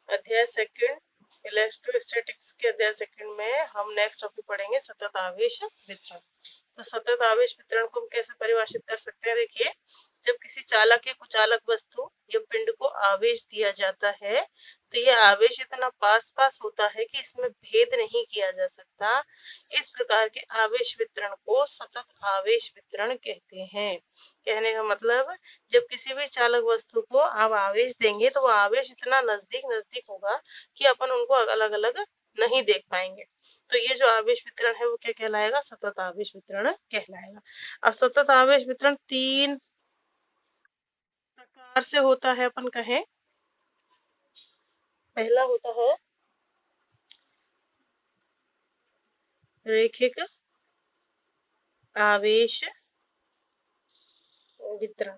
अध्याय second, electrostatics के अध्याय सेकंड में हम नेक्स्ट टॉपिक पढ़ेंगे सतत आवेश वितरण। तो सतत आवेश वितरण को हम कैसे परिभाषित कर सकते हैं? देखिए, जब किसी चालक या कुचालक वस्तु या पिंड को आवेश दिया जाता है तो यह आवेश इतना पास पास होता है कि इसमें भेद नहीं किया जा सकता। इस प्रकार के आवेश वितरण को सतत आवेश वितरण कहते हैं। कहने का मतलब, जब किसी भी चालक वस्तु को आप आवेश देंगे तो वो आवेश इतना नजदीक नजदीक होगा कि अपन उनको अलग अलग नहीं देख पाएंगे। तो ये जो आवेश वितरण है वो क्या कहलाएगा? सतत आवेश वितरण कहलाएगा। अब सतत आवेश वितरण तीन प्रकार से होता है, अपन कहें। पहला होता है रैखिक आवेश वितरण।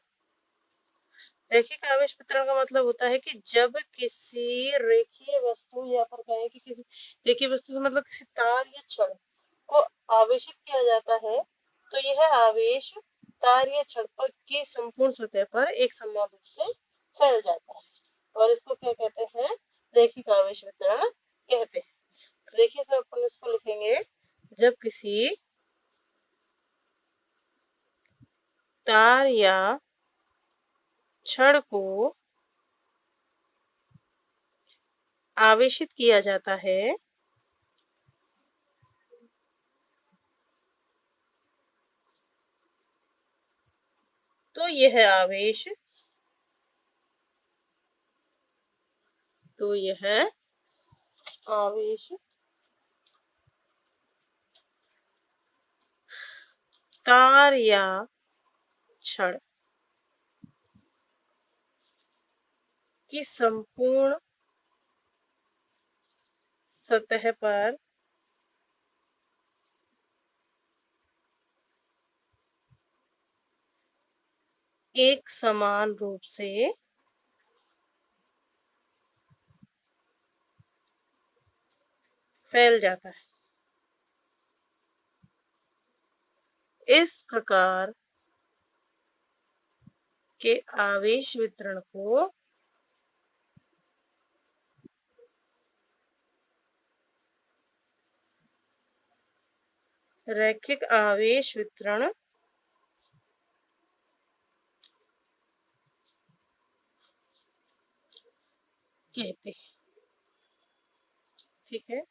रैखिक आवेश वितरण का मतलब होता है कि जब किसी रेखीय वस्तु या पर कहें कि किसी रेखीय वस्तु से मतलब किसी तार या छड़ को आवेशित किया जाता है तो यह आवेश तार या छड़ पर की संपूर्ण सतह पर एक समान रूप से फैल जाता है और इसको क्या कहते हैं? रैखिक आवेश वितरण कहते हैं। तो देखिए सर, अपन इसको लिखेंगे, जब किसी तार या छड़ को आवेशित किया जाता है तो यह आवेश तार या छड़ की संपूर्ण सतह पर एक समान रूप से फैल जाता है। इस प्रकार के आवेश वितरण को रैखिक आवेश वितरण कहते हैं। ठीक है,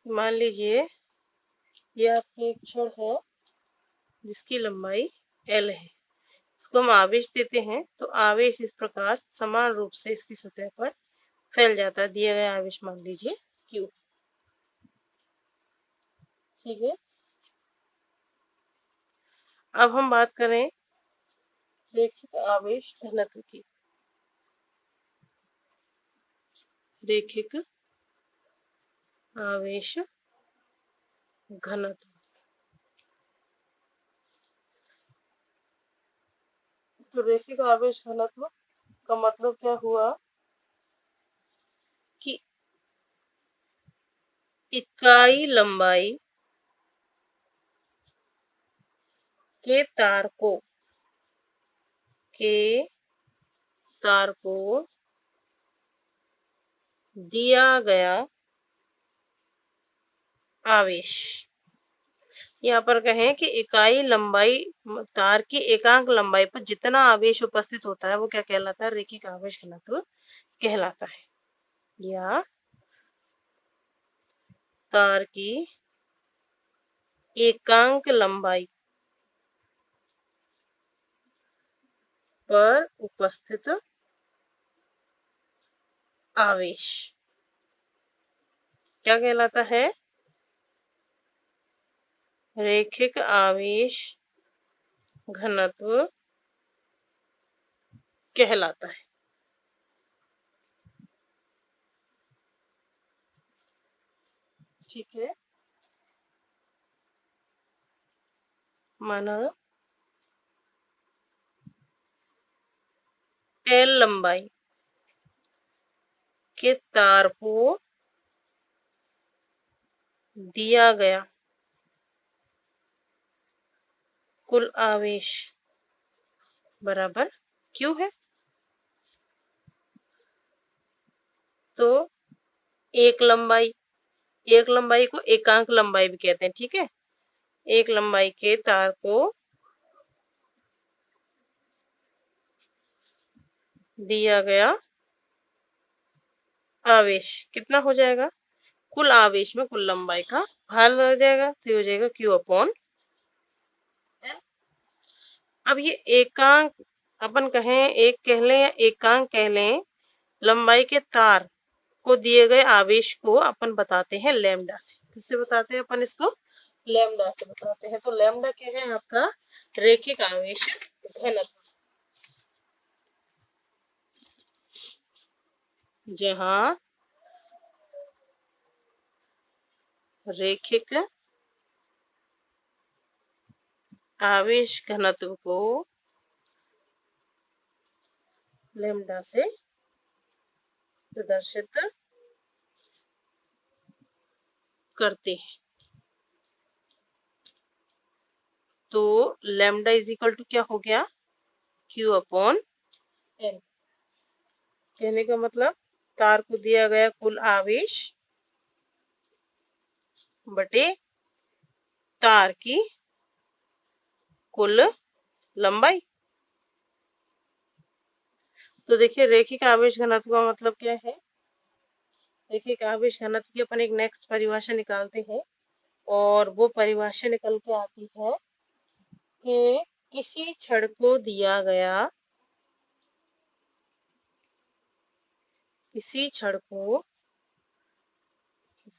मान लीजिए ये आपकी एक छड़ है जिसकी लंबाई L है। इसको हम आवेश देते हैं तो आवेश इस प्रकार समान रूप से इसकी सतह पर फैल जाता है। दिया गया आवेश मान लीजिए Q। ठीक है, अब हम बात करें रैखिक आवेश घनत्व की। रैखिक आवेश घनत्व, तो रैखिक आवेश घनत्व का मतलब क्या हुआ कि इकाई लंबाई के तार को दिया गया आवेश, यहाँ पर कहें कि इकाई लंबाई तार की एकांक लंबाई पर जितना आवेश उपस्थित होता है वो क्या कहलाता है? रैखिक आवेश घनत्व कहलाता है। या तार की एकांक लंबाई पर उपस्थित आवेश क्या कहलाता है? रैखिक आवेश घनत्व कहलाता है। ठीक है, माना L लंबाई के तार को दिया गया कुल आवेश बराबर Q है। तो एक लंबाई को एकांक लंबाई भी कहते हैं, ठीक है। एक लंबाई के तार को दिया गया आवेश कितना हो जाएगा, कुल आवेश में कुल लंबाई का भाग लग जाएगा, तो ये हो जाएगा Q अपॉन L। अब ये एकांक अपन कहें, एक कह लें या एकांक कह लें, लंबाई के तार को दिए गए आवेश को अपन बताते हैं लैम्डा से। किससे बताते हैं अपन इसको, लैम्डा से बताते हैं। तो लैम्डा क्या है आपका, रैखिक आवेश घनत्व। जहां रैखिक आवेश घनत्व को लैम्डा से प्रदर्शित करते हैं, तो लैम्डा इज इक्वल टू क्या हो गया, Q अपॉन L। कहने का मतलब तार को दिया गया कुल आवेश बटे तार की कुल लंबाई। तो देखिए रैखिक आवेश घनत्व का मतलब क्या है, रैखिक आवेश घनत्व की अपन एक नेक्स्ट परिभाषा निकालते हैं, और वो परिभाषा निकल के आती है कि किसी छड़ को दिया गया, किसी छड़ को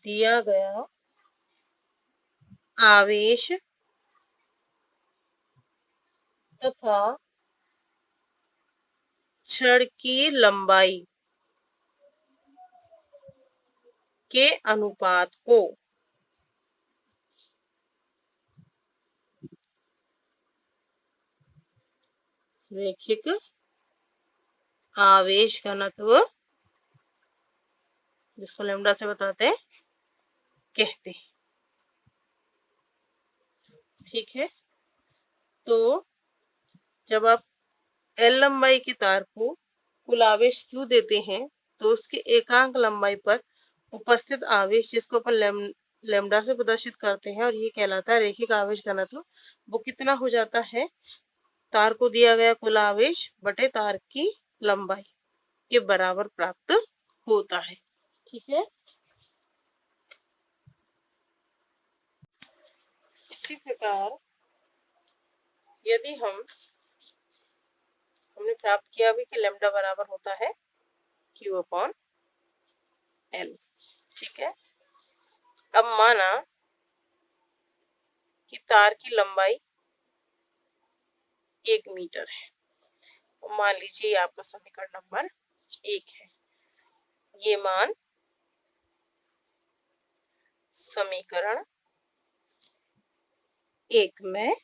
दिया गया आवेश तथा छड़ की लंबाई के अनुपात को रैखिक आवेश घनत्व, जिसको लैम्डा से बताते हैं, कहते हैं। ठीक है, तो जब आप L लंबाई के तार को कुल आवेश Q देते हैं, तो उसके एकांक लंबाई पर उपस्थित आवेश, जिसको अपन लैम्डा से प्रदर्शित करते हैं, और ये कहलाता है रैखिक आवेश घनत्व, वो कितना हो जाता है, तार को दिया गया कुल आवेश बटे तार की लंबाई के बराबर प्राप्त होता है। ठीक है, इसी प्रकार यदि हमने प्राप्त किया भी कि लैम्डा बराबर होता है Q अपॉन L। ठीक है, अब माना कि तार की लंबाई 1 मीटर है, और मान लीजिए ये आपका समीकरण नंबर 1 है। ये मान समीकरण 1 में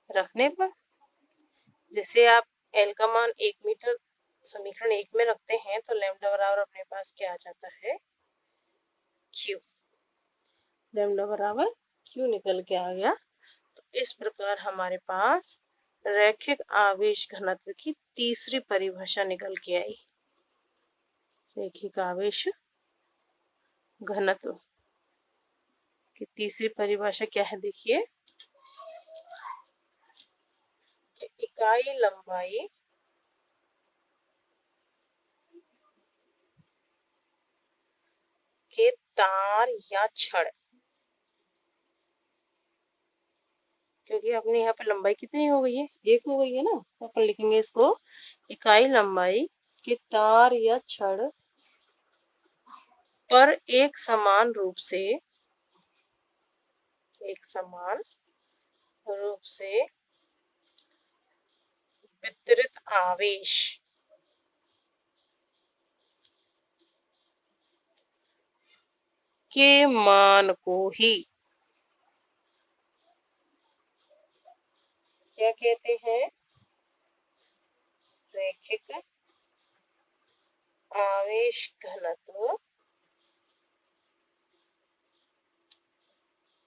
रखने पर, जैसे आप L का मान 1 मीटर समीकरण 1 में रखते हैं, तो लैम्डा बराबर अपने पास क्या आ जाता है, Q। लैम्डा बराबर Q निकल के आ गया। तो इस प्रकार हमारे पास रैखिक आवेश घनत्व की तीसरी परिभाषा निकल के आई। रैखिक आवेश घनत्व की तीसरी परिभाषा क्या है, देखिए, इकाई लंबाई के तार या छड़, क्योंकि अपने यहाँ पे लंबाई कितनी हो गई है, 1 हो गई है ना, तो अपन लिखेंगे इसको इकाई लंबाई के तार या छड़ पर एक समान रूप से वितरित आवेश के मान को ही क्या कहते हैं, रैखिक आवेश घनत्व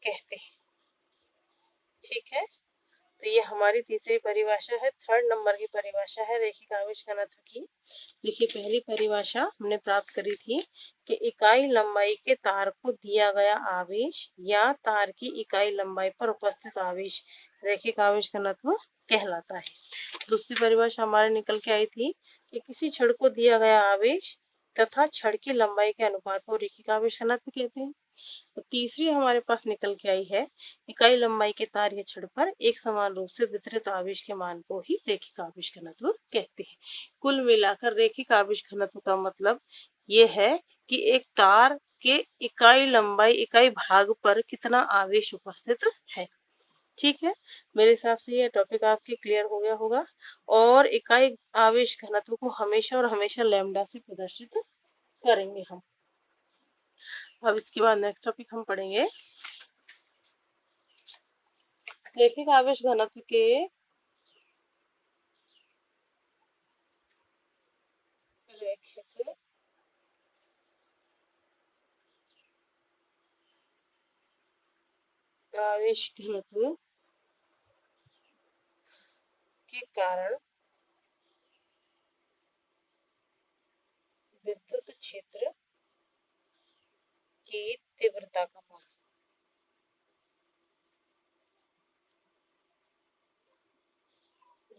कहते हैं। ठीक है, तो ये हमारी तीसरी परिभाषा है, थर्ड नंबर की परिभाषा है रैखिक आवेश घनत्व की। देखिए पहली परिभाषा हमने प्राप्त करी थी कि इकाई लंबाई के तार को दिया गया आवेश या तार की इकाई लंबाई पर उपस्थित आवेश रैखिक आवेश घनत्व कहलाता है। दूसरी परिभाषा हमारे निकल के आई थी कि किसी छड़ को दिया गया आवेश तथा छड़ की लंबाई के अनुपात को रैखिक आवेश घनत्व कहते हैं। तो तीसरी हमारे पास निकल के आई है, इकाई लंबाई के तार या छड़ पर एक समान रूप से वितरित आवेश के मान को ही रैखिक आवेश घनत्व कहते हैं। कुल मिलाकर रैखिक आवेश घनत्व का मतलब ये है कि एक तार के इकाई लंबाई इकाई भाग पर कितना आवेश उपस्थित है। ठीक है, मेरे हिसाब से ये टॉपिक आपके क्लियर हो गया होगा। और इकाई आवेश घनत्व को हमेशा और हमेशा लैम्डा से प्रदर्शित करेंगे हम। अब इसके बाद नेक्स्ट टॉपिक हम पढ़ेंगे रैखिक आवेश घनत्व के रैखिक आवेश घनत्व के कारण विद्युत क्षेत्र की तीव्रता का मान।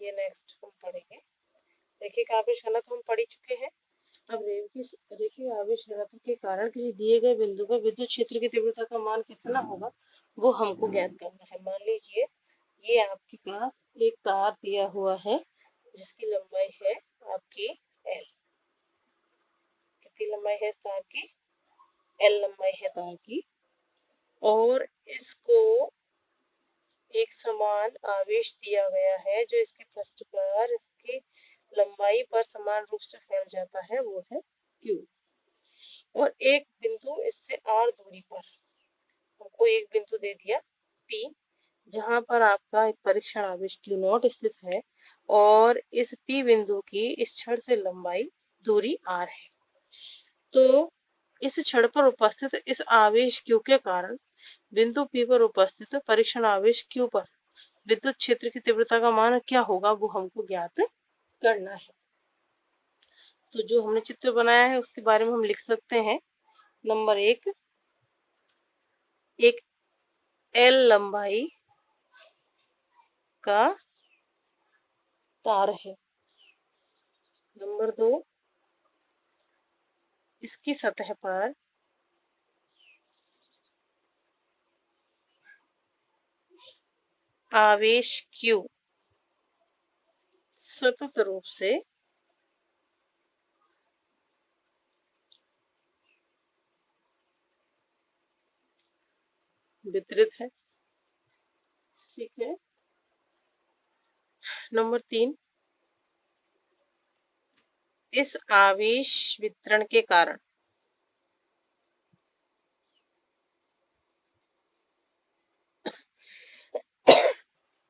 ये नेक्स्ट हम पढ़ेंगे। रैखिक आवेश घनत्व हम पढ़ चुके हैं। अब रैखिक आवेश घनत्व के कारण किसी दिए गए बिंदु पर विद्युत क्षेत्र की तीव्रता का मान कितना होगा वो हमको ज्ञात करना है। मान लीजिए ये आपके पास एक तार दिया हुआ है जिसकी लंबाई है आपकी L। कितनी लंबाई है इस तार की? L लंबाई है तार की। और इसको एक समान आवेश दिया गया है जो इसके पृष्ठ पर इसकी लंबाई पर समान रूप से फैल जाता है, वो है Q। और एक बिंदु इससे R दूरी पर हमको एक बिंदु दे दिया P, जहां पर आपका एक परीक्षण आवेश Q0 स्थित है और इस P बिंदु की इस छड़ से लंबाई दूरी R है। तो इस छड़ पर उपस्थित इस आवेश Q के कारण बिंदु P पर उपस्थित परीक्षण आवेश Q पर विद्युत क्षेत्र की तीव्रता का मान क्या होगा वो हमको ज्ञात करना है। तो जो हमने चित्र बनाया है उसके बारे में हम लिख सकते हैं। नंबर एक L लंबाई का तार है। नंबर दो, इसकी सतह पर आवेश Q सतत रूप से वितरित है। ठीक है। नंबर तीन, इस आवेश वितरण के कारण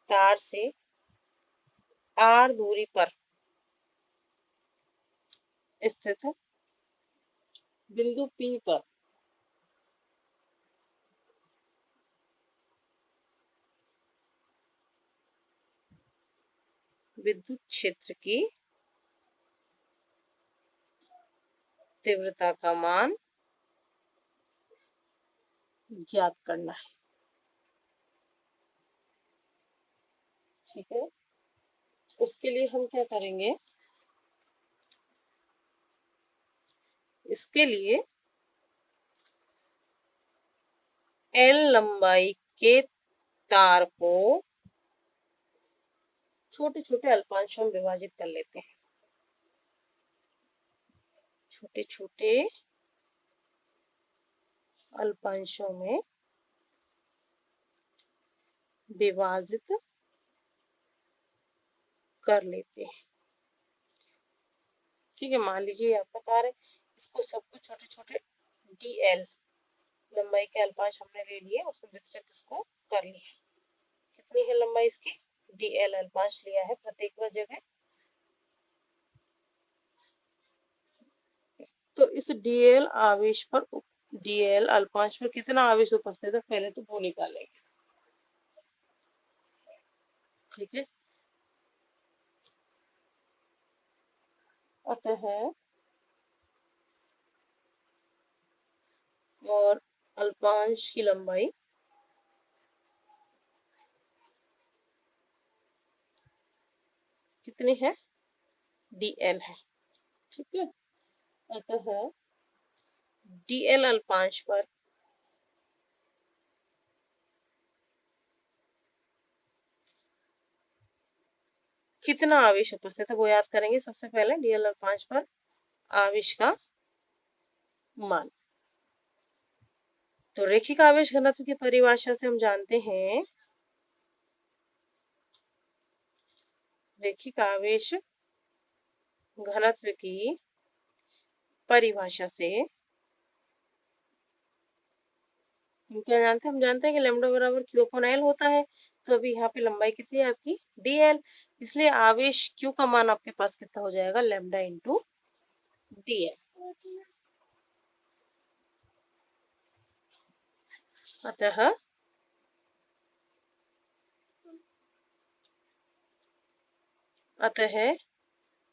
तार से R दूरी पर स्थित बिंदु P पर विद्युत क्षेत्र की तीव्रता का मान ज्ञात करना है। ठीक है, उसके लिए हम क्या करेंगे? इसके लिए L लंबाई के तार को छोटे छोटे अल्पांशों में विभाजित कर लेते हैं। छोटे छोटे अल्पांशों में विभाजित कर लेते हैं। ठीक है, मान लीजिए आपका तार है, इसको सबको छोटे छोटे DL लंबाई के अल्पांश हमने ले लिए, उसमें विस्तृत इसको कर लिया। कितनी है लंबाई इसकी? DL अल्पांश लिया है प्रत्येक जगह। तो इस DL अल्पांश पर कितना आवेश उपस्थित है पहले तो वो निकालेंगे। ठीक है। अतः और अल्पांश की लंबाई कितनी है, dl है। ठीक है, अतः dl अल्पांश पर कितना आवेश उपस्थित है वो याद करेंगे सबसे पहले। dl अल्पांश पर आवेश का मान। तो रैखिक आवेश घनत्व की परिभाषा से हम जानते हैं, रैखिक आवेश घनत्व की परिभाषा से हम क्या जानते हैं, हम जानते हैं कि लैम्डा बराबर क्यू अपॉन एल होता है। तो अभी यहाँ पे लंबाई कितनी है आपकी, dl, इसलिए आवेश q का मान आपके पास कितना हो जाएगा, लैम्डा इंटू dl। अतः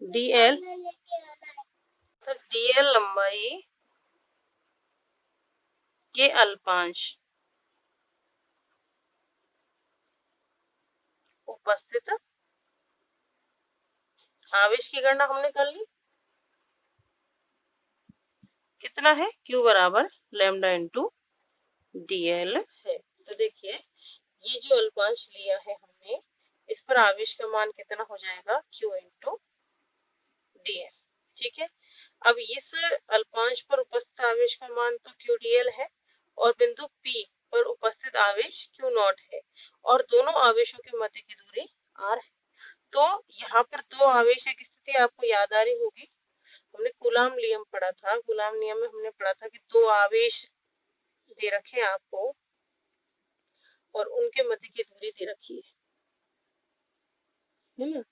dl, तो dl लंबाई के अल्पांश उपस्थित आवेश की गणना हमने कर ली, कितना है, q बराबर लैम्डा इंटू dl है। तो देखिए ये जो अल्पांश लिया है हमने, इस पर आवेश का मान कितना हो जाएगा, q इंटू dl। ठीक है, अब इस अल्पांश पर उपस्थित आवेश का मान तो q dl है और बिंदु P पर उपस्थित आवेश q नॉट है और दोनों आवेशों के मध्य की दूरी r है। तो यहाँ पर दो आवेश की स्थिति आपको याद आ रही होगी, हमने कूलाम नियम पढ़ा था। कूलाम नियम में हमने पढ़ा था कि दो आवेश दे रखे आपको और उनके मध्य की दूरी दे रखी है ना।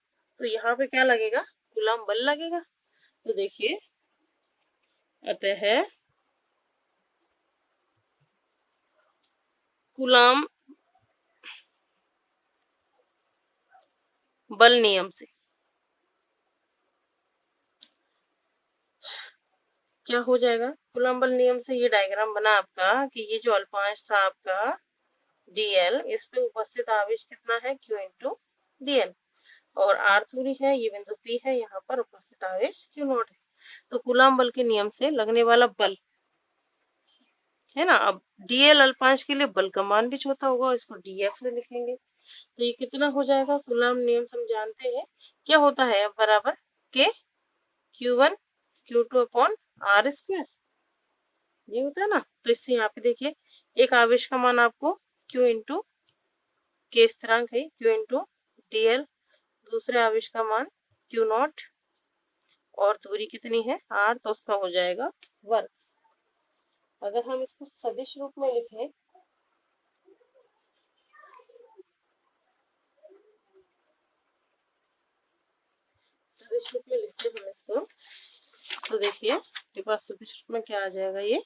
तो यहाँ पे क्या लगेगा, कूलाम बल लगेगा। तो देखिए अतः कूलाम बल नियम से क्या हो जाएगा, कूलाम बल नियम से ये डायग्राम बना आपका कि ये जो अल्पांश था आपका dl, इस पे उपस्थित आवेश कितना है, q इंटू dl, और r दूरी है, ये बिंदु P है, यहाँ पर उपस्थित आवेश q नॉट है। तो कूलाम बल के नियम से लगने वाला बल है ना, अब dl अल्पांश के लिए बल का मान भी छोटा होगा, इसको df से लिखेंगे। तो ये कितना हो जाएगा, कूलाम नियम से हम जानते हैं क्या होता है, अब बराबर k q1 q2 upon r square, ये होता है ना। तो इससे यहाँ पे देखिए एक आवेश का मान आपको q इंटू के स्थिरांक है q इंटू dl, दूसरे आवेश का मान q नॉट और दूरी कितनी है r, तो उसका हो जाएगा वर्ग। अगर हम इसको सदिश रूप में लिखें, सदिश रूप में लिखते हैं हम इसको, तो देखिए आपके पास सदिश रूप में क्या आ जाएगा, ये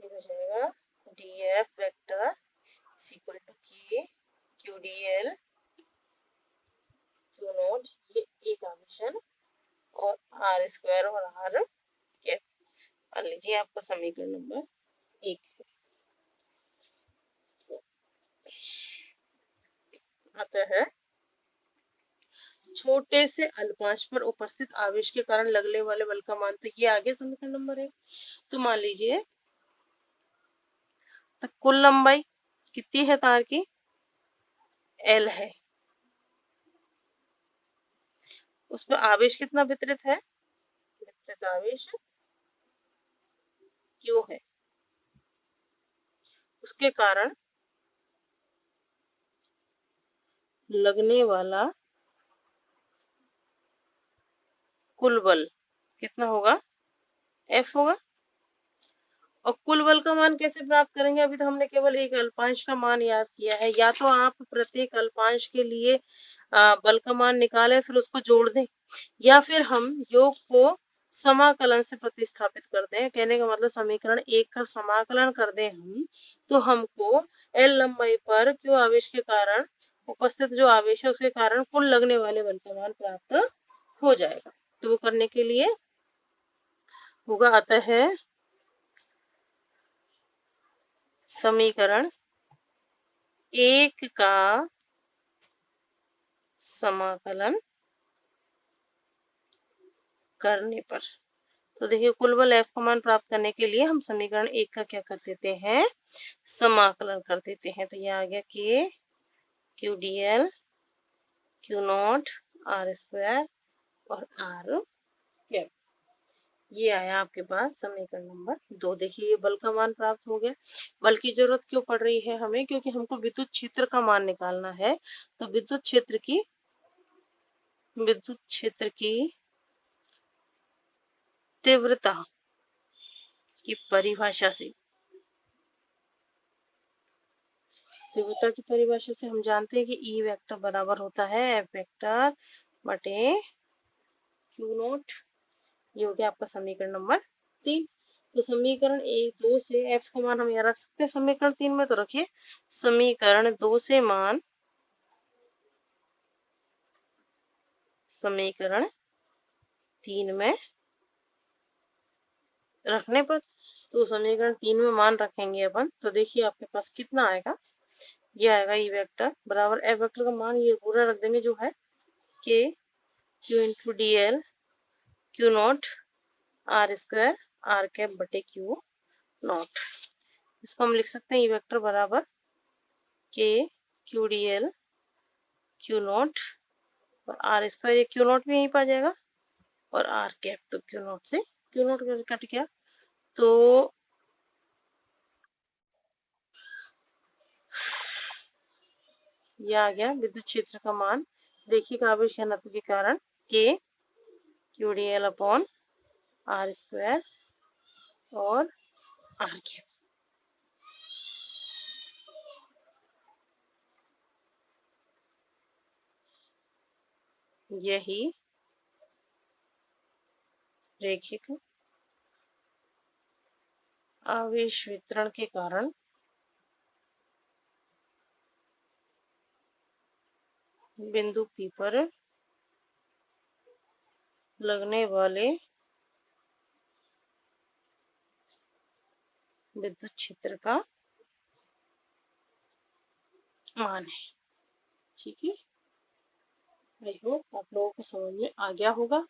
हो जाएगा df vector is equal to k q dl q naught, ये एक आवेश है ना, और r स्क्वायर और r कैप। मान लीजिए आपका समीकरण नंबर 1 है। अतः छोटे से अल्पांश पर उपस्थित आवेश के कारण लगने वाले बल का मान, तो ये आगे समीकरण नंबर 1। तो मान लीजिए तो कुल लंबाई कितनी है तार की, L है, उसमें आवेश कितना वितरित है, वितरित आवेश Q है, उसके कारण लगने वाला कुल बल कितना होगा, F होगा। और कुल बल का मान कैसे प्राप्त करेंगे, अभी तो हमने केवल एक अल्पांश का मान याद किया है, या तो आप प्रत्येक अल्पांश के लिए बल का मान निकालें फिर उसको जोड़ दें, या फिर हम योग को समाकलन से प्रतिस्थापित कर दें। कहने का मतलब समीकरण 1 का समाकलन कर दें हम, तो हमको L लंबाई पर Q आवेश के कारण उपस्थित जो आवेश है उसके कारण कुल लगने वाले बल का मान प्राप्त हो जाएगा। तो वो करने के लिए होगा अतः समीकरण 1 का समाकलन करने पर, तो देखिए कुल बल F का मान प्राप्त करने के लिए हम समीकरण 1 का क्या कर देते हैं, समाकलन कर देते हैं। तो ये आ गया K Q D L Q naught R square और आर कैप। ये आया आपके पास समीकरण नंबर 2। देखिए ये बल का मान प्राप्त हो गया। बल की जरूरत क्यों पड़ रही है हमें, क्योंकि हमको विद्युत क्षेत्र का मान निकालना है। तो विद्युत क्षेत्र की तीव्रता की परिभाषा से, तीव्रता की परिभाषा से हम जानते हैं कि ई वेक्टर बराबर होता है एफ वेक्टर बटे क्यू नॉट। ये हो गया आपका समीकरण नंबर 3। तो समीकरण 1 2 से एफ का मान हम यहाँ रख सकते हैं समीकरण 3 में। तो रखिए समीकरण 2 से मान समीकरण 3 में रखने पर, तो समीकरण 3 में मान रखेंगे अपन। तो देखिए आपके पास कितना आएगा, ये आएगा ई वेक्टर बराबर एफ वेक्टर का मान ये पूरा रख देंगे जो है K Q into D L Q naught R square R cap बटे क्यू नॉट। इसको हम लिख सकते हैं ई वेक्टर बराबर K Q D L Q naught और आर स्क्वायर, ये क्यू नॉट भी यहीं पर आ जाएगा और आर कैप, तो क्यू नॉट से क्यू नॉट कट गया। तो ये आ गया विद्युत क्षेत्र का मान रेखिक आवेश घनत्व के कारण K Q D L upon R square और आर कैप। यही रेखिक आवेश वितरण के कारण बिंदु P पर लगने वाले विद्युत क्षेत्र का मान है। ठीक है, आई होप आप लोगों को समझ में आ गया होगा।